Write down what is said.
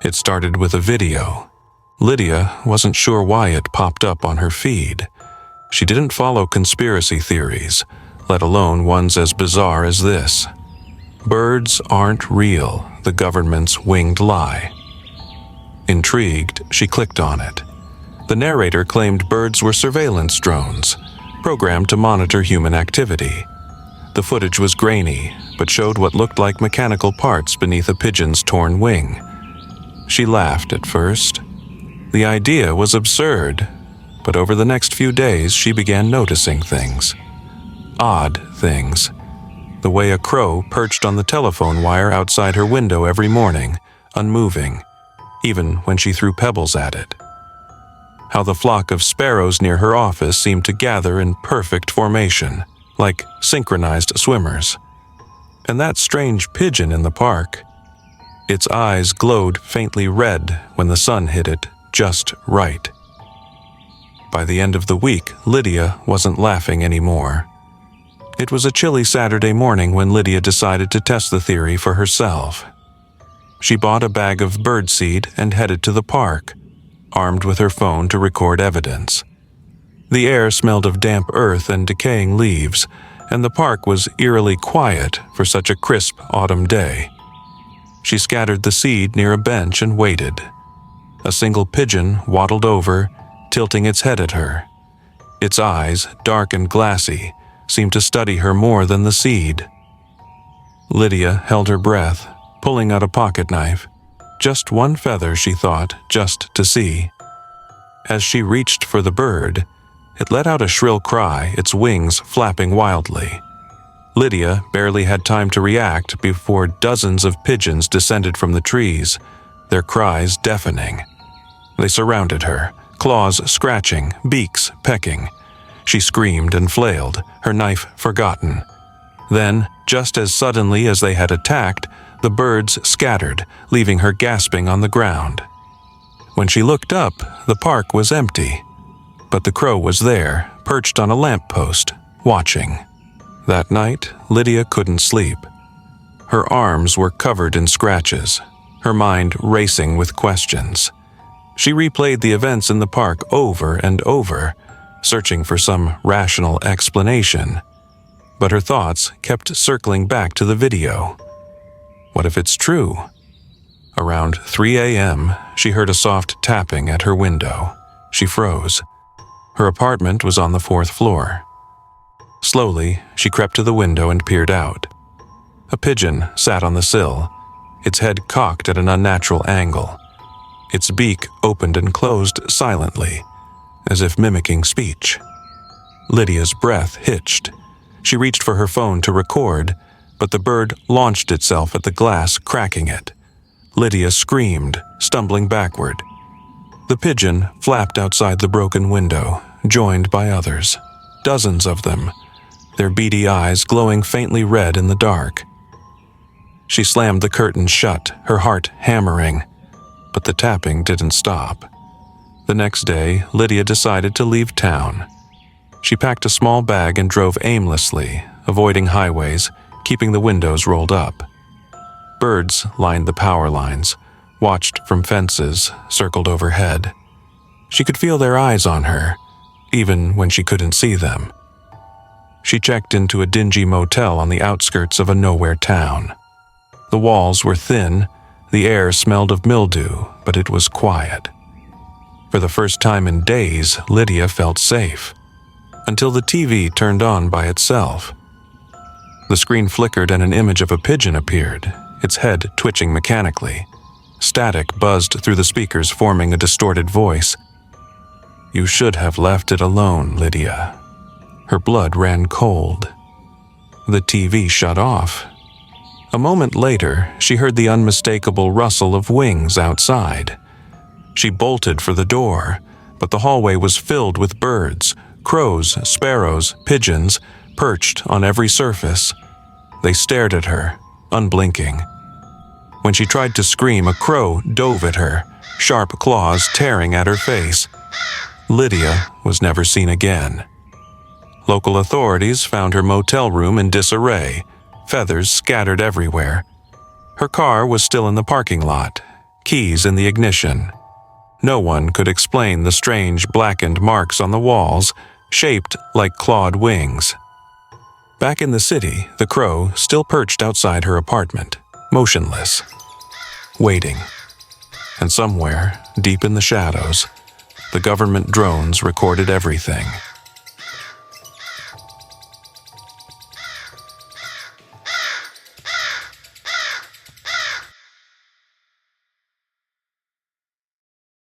It started with a video. Lydia wasn't sure why it popped up on her feed. She didn't follow conspiracy theories, let alone ones as bizarre as this. Birds aren't real, the government's winged lie. Intrigued, she clicked on it. The narrator claimed birds were surveillance drones, programmed to monitor human activity. The footage was grainy, but showed what looked like mechanical parts beneath a pigeon's torn wing. She laughed at first. The idea was absurd, but over the next few days she began noticing things. Odd things. The way a crow perched on the telephone wire outside her window every morning, unmoving, even when she threw pebbles at it. How the flock of sparrows near her office seemed to gather in perfect formation, like synchronized swimmers. And that strange pigeon in the park. Its eyes glowed faintly red when the sun hit it just right. By the end of the week, Lydia wasn't laughing anymore. It was a chilly Saturday morning when Lydia decided to test the theory for herself. She bought a bag of birdseed and headed to the park, armed with her phone to record evidence. The air smelled of damp earth and decaying leaves, and the park was eerily quiet for such a crisp autumn day. She scattered the seed near a bench and waited. A single pigeon waddled over, tilting its head at her. Its eyes, dark and glassy, seemed to study her more than the seed. Lydia held her breath, pulling out a pocket knife. Just one feather, she thought, just to see. As she reached for the bird, it let out a shrill cry, its wings flapping wildly. Lydia barely had time to react before dozens of pigeons descended from the trees, their cries deafening. They surrounded her, claws scratching, beaks pecking. She screamed and flailed, her knife forgotten. Then, just as suddenly as they had attacked, the birds scattered, leaving her gasping on the ground. When she looked up, the park was empty. But the crow was there, perched on a lamppost, watching. That night, Lydia couldn't sleep. Her arms were covered in scratches, her mind racing with questions. She replayed the events in the park over and over, searching for some rational explanation. But her thoughts kept circling back to the video. What if it's true? Around 3 a.m., she heard a soft tapping at her window. She froze. Her apartment was on the 4th floor. Slowly, she crept to the window and peered out. A pigeon sat on the sill, its head cocked at an unnatural angle. Its beak opened and closed silently, as if mimicking speech. Lydia's breath hitched. She reached for her phone to record, but the bird launched itself at the glass, cracking it. Lydia screamed, stumbling backward. The pigeon flapped outside the broken window, joined by others. Dozens of them, their beady eyes glowing faintly red in the dark. She slammed the curtains shut, her heart hammering, but the tapping didn't stop. The next day, Lydia decided to leave town. She packed a small bag and drove aimlessly, avoiding highways, keeping the windows rolled up. Birds lined the power lines, watched from fences, circled overhead. She could feel their eyes on her, even when she couldn't see them. She checked into a dingy motel on the outskirts of a nowhere town. The walls were thin, the air smelled of mildew, but it was quiet. For the first time in days, Lydia felt safe, until the TV turned on by itself. The screen flickered and an image of a pigeon appeared, its head twitching mechanically. Static buzzed through the speakers, forming a distorted voice. "You should have left it alone, Lydia." Her blood ran cold. The TV shut off. A moment later, she heard the unmistakable rustle of wings outside. She bolted for the door, but the hallway was filled with birds, crows, sparrows, pigeons, perched on every surface. They stared at her, unblinking. When she tried to scream, a crow dove at her, sharp claws tearing at her face. Lydia was never seen again. Local authorities found her motel room in disarray, feathers scattered everywhere. Her car was still in the parking lot, keys in the ignition. No one could explain the strange blackened marks on the walls, shaped like clawed wings. Back in the city, the crow still perched outside her apartment, motionless, waiting. And somewhere, deep in the shadows, the government drones recorded everything.